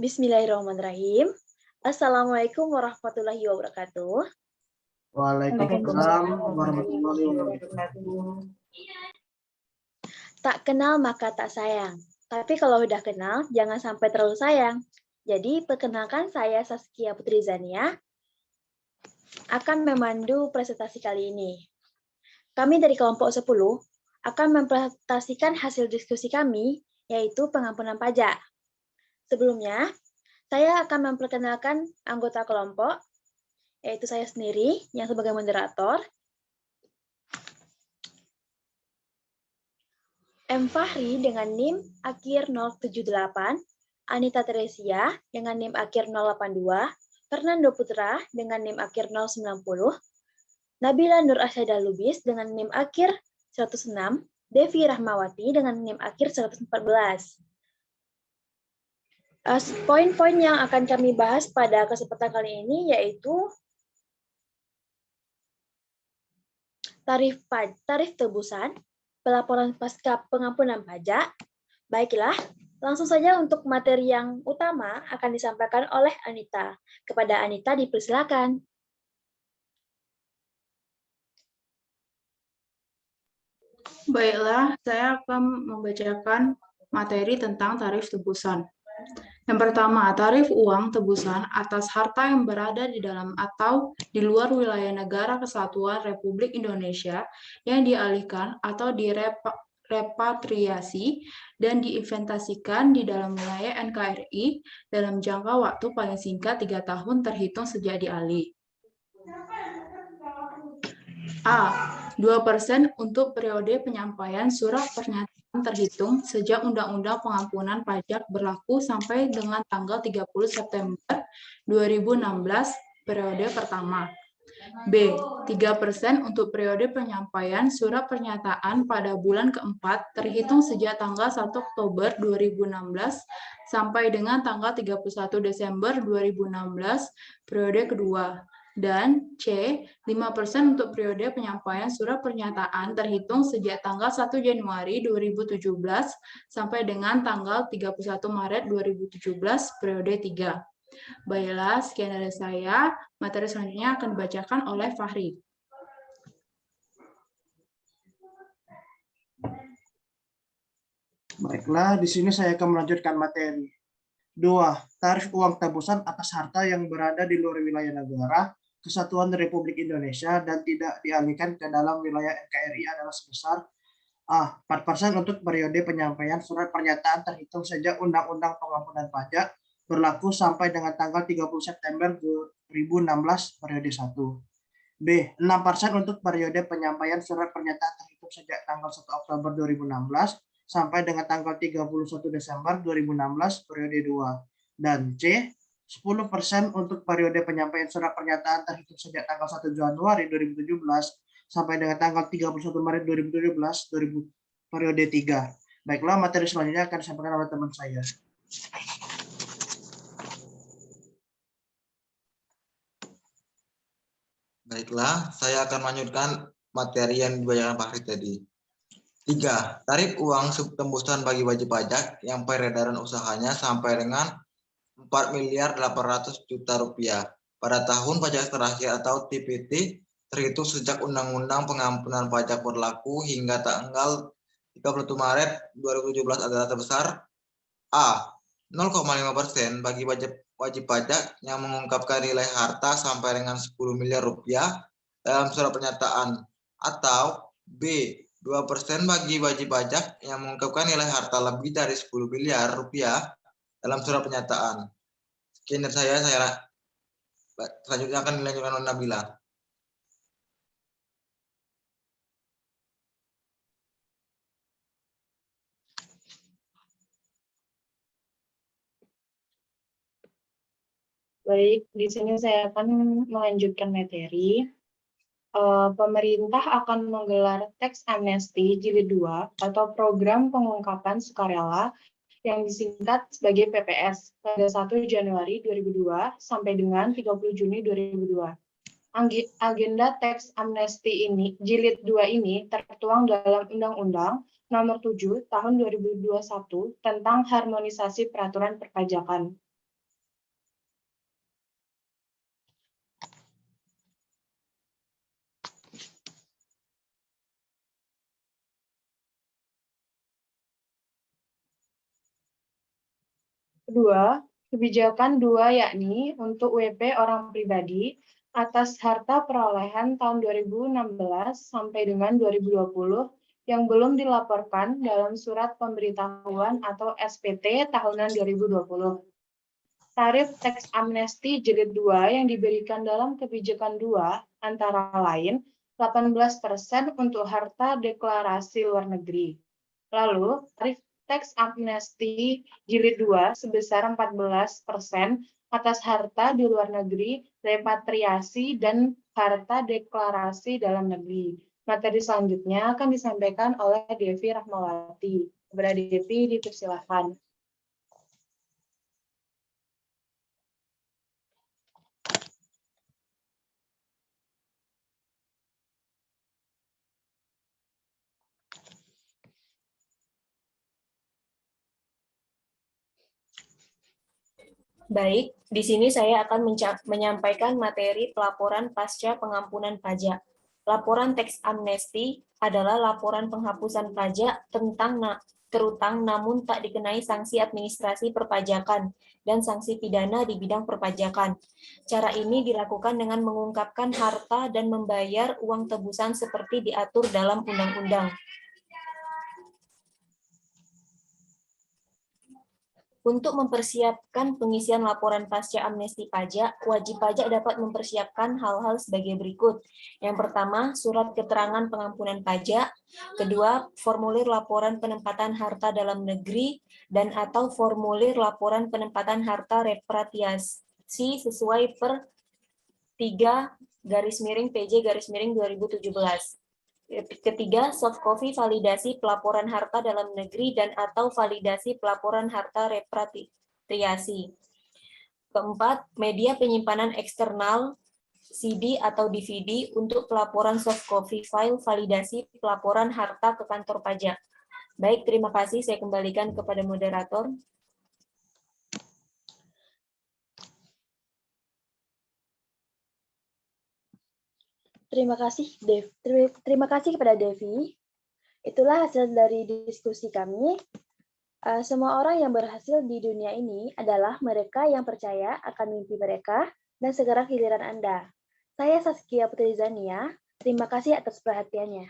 Bismillahirrahmanirrahim. Assalamualaikum warahmatullahi wabarakatuh. Waalaikumsalam warahmatullahi wabarakatuh. Tak kenal maka tak sayang. Tapi kalau udah kenal, jangan sampai terlalu sayang. Jadi, perkenalkan saya Saskia Putri Zania akan memandu presentasi kali ini. Kami dari kelompok 10 akan mempresentasikan hasil diskusi kami, yaitu pengampunan pajak. Sebelumnya, saya akan memperkenalkan anggota kelompok, yaitu saya sendiri yang sebagai moderator, M. Fahri dengan NIM akhir 078, Anita Teresia dengan NIM akhir 082, Fernando Putra dengan NIM akhir 090, Nabila Nur Asyada Lubis dengan NIM akhir 106, Devi Rahmawati dengan NIM akhir 114. Poin-poin yang akan kami bahas pada kesempatan kali ini yaitu tarif tebusan, pelaporan pasca pengampunan pajak. Baiklah, langsung saja untuk materi yang utama akan disampaikan oleh Anita. Kepada Anita dipersilakan. Baiklah, saya akan membacakan materi tentang tarif tebusan. Yang pertama, tarif uang tebusan atas harta yang berada di dalam atau di luar wilayah negara kesatuan Republik Indonesia yang dialihkan atau direpatriasi dan diinvestasikan di dalam wilayah NKRI dalam jangka waktu paling singkat 3 tahun terhitung sejak dialih. A. 2% untuk periode penyampaian surat pernyataan terhitung sejak Undang-Undang Pengampunan Pajak berlaku sampai dengan tanggal 30 September 2016 periode pertama. B. 3% untuk periode penyampaian surat pernyataan pada bulan keempat terhitung sejak tanggal 1 Oktober 2016 sampai dengan tanggal 31 Desember 2016 periode kedua. Dan C. 5% untuk periode penyampaian surat pernyataan terhitung sejak tanggal 1 Januari 2017 sampai dengan tanggal 31 Maret 2017 periode 3. Baiklah, sekian dari saya. Materi selanjutnya akan dibacakan oleh Fahri. Baiklah, di sini saya akan melanjutkan materi. 2. Tarif uang tebusan atas harta yang berada di luar wilayah negara Kesatuan Republik Indonesia dan tidak dialihkan ke dalam wilayah NKRI adalah sebesar A. 4% untuk periode penyampaian surat pernyataan terhitung sejak Undang-Undang Pengampunan Pajak berlaku sampai dengan tanggal 30 September 2016 periode 1. B. 6% untuk periode penyampaian surat pernyataan terhitung sejak tanggal 1 Oktober 2016 sampai dengan tanggal 31 Desember 2016 periode 2. Dan C. 10% untuk periode penyampaian surat pernyataan terhitung sejak tanggal 1 Januari 2017 sampai dengan tanggal 31 Maret 2017 periode 3. Baiklah, materi selanjutnya akan disampaikan oleh teman saya. Baiklah, saya akan melanjutkan materi yang dibacakan Pak Fahri tadi. 3. Tarif uang tembusan bagi wajib pajak yang peredaran usahanya sampai dengan 4.800.000.000 rupiah pada tahun pajak terakhir atau TPT terhitung sejak Undang-Undang Pengampunan Pajak berlaku hingga tanggal 31 Maret 2017 adalah sebesar A. 0,5% bagi wajib pajak yang mengungkapkan nilai harta sampai dengan 10 miliar rupiah dalam surat pernyataan, atau B. 2% bagi wajib pajak yang mengungkapkan nilai harta lebih dari 10 miliar rupiah dalam surat pernyataan. Sekian dari saya selanjutnya akan dilanjutkan oleh Nabila. Baik, di sini saya akan melanjutkan materi. Pemerintah akan menggelar Tax Amnesty Jilid 2 atau Program Pengungkapan Sukarela yang disingkat sebagai PPS pada 1 Januari 2002 sampai dengan 30 Juni 2002. Agenda Tax Amnesty ini, Jilid 2 ini tertuang dalam Undang-Undang Nomor 7 Tahun 2021 tentang harmonisasi peraturan perpajakan. Kedua, kebijakan 2 yakni untuk WP orang pribadi atas harta perolehan tahun 2016 sampai dengan 2020 yang belum dilaporkan dalam surat pemberitahuan atau SPT tahunan 2020. Tarif teks amnesti jilid 2 yang diberikan dalam kebijakan 2 antara lain 18% untuk harta deklarasi luar negeri. Lalu, tarif teks amnesti jilid 2 sebesar 14% atas harta di luar negeri, repatriasi, dan harta deklarasi dalam negeri. Materi selanjutnya akan disampaikan oleh Devi Rahmawati. Kepada Devi, dipersilakan. Baik, di sini saya akan menyampaikan materi pelaporan pasca pengampunan pajak. Laporan teks amnesti adalah laporan penghapusan pajak tentang terutang namun tak dikenai sanksi administrasi perpajakan dan sanksi pidana di bidang perpajakan. Cara ini dilakukan dengan mengungkapkan harta dan membayar uang tebusan seperti diatur dalam undang-undang. Untuk mempersiapkan pengisian laporan pasca amnesti pajak, wajib pajak dapat mempersiapkan hal-hal sebagai berikut. Yang pertama, surat keterangan pengampunan pajak. Kedua, formulir laporan penempatan harta dalam negeri dan atau formulir laporan penempatan harta repatriasi sesuai per 3/PJ/2017. Ketiga, soft copy validasi pelaporan harta dalam negeri dan atau validasi pelaporan harta repatriasi. Keempat, media penyimpanan eksternal CD atau DVD untuk pelaporan soft copy file validasi pelaporan harta ke kantor pajak. Baik, terima kasih. Saya kembalikan kepada moderator. Terima kasih, terima kasih kepada Devi. Itulah hasil dari diskusi kami. Semua orang yang berhasil di dunia ini adalah mereka yang percaya akan mimpi mereka dan segera giliran Anda. Saya Saskia Putri Zania. Terima kasih atas perhatiannya.